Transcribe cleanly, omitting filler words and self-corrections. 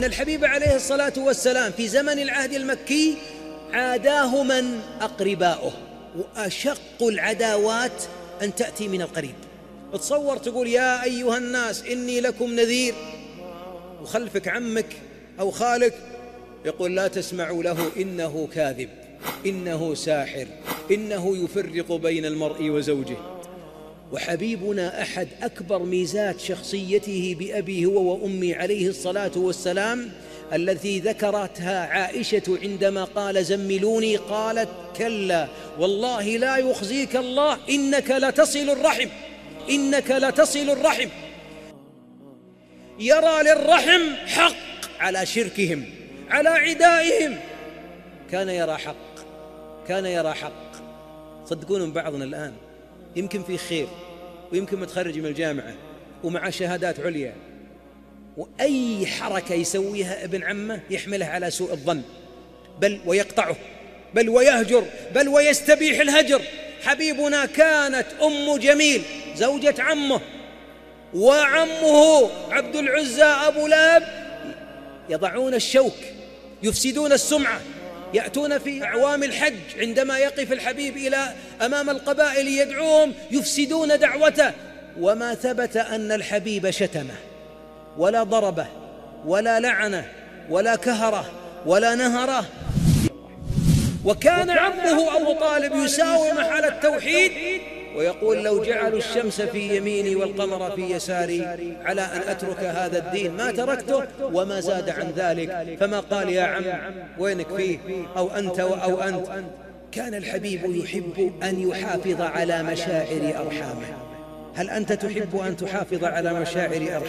الحبيب عليه الصلاة والسلام في زمن العهد المكي عاداه من أقرباؤه، وأشق العداوات أن تأتي من القريب. تصور تقول يا أيها الناس إني لكم نذير، وخلفك عمك أو خالك يقول لا تسمعوا له إنه كاذب، إنه ساحر، إنه يفرق بين المرء وزوجه. وحبيبنا أحد أكبر ميزات شخصيته بأبي هو وأمي عليه الصلاة والسلام التي ذكرتها عائشة عندما قال زملوني، قالت كلا والله لا يخزيك الله إنك لتصل الرحم، إنك لتصل الرحم. يرى للرحم حق على شركهم، على عدائهم، كان يرى حق، كان يرى حق. صدقون من بعضنا الآن يمكن في خير ويمكن متخرج من الجامعة ومع شهادات عليا، وأي حركة يسويها ابن عمه يحمله على سوء الظن، بل ويقطعه، بل ويهجر، بل ويستبيح الهجر. حبيبنا كانت أم جميل زوجة عمه وعمه عبد العزى أبو لهب يضعون الشوك، يفسدون السمعة، يأتون في أعوام الحج عندما يقف الحبيب إلى أمام القبائل يدعوهم يفسدون دعوته، وما ثبت أن الحبيب شتمه ولا ضربه ولا لعنه ولا كهره ولا نهره. وكان عمه أبو طالب يساومه على التوحيد ويقول لو جعلوا الشمس في يميني والقمر في يساري على أن أترك هذا الدين ما تركته، وما زاد عن ذلك. فما قال يا عم وينك فيه أو أنت أو أنت. كان الحبيب يحب أن يحافظ على مشاعر أرحامه. هل أنت تحب أن تحافظ على مشاعر أرحامك؟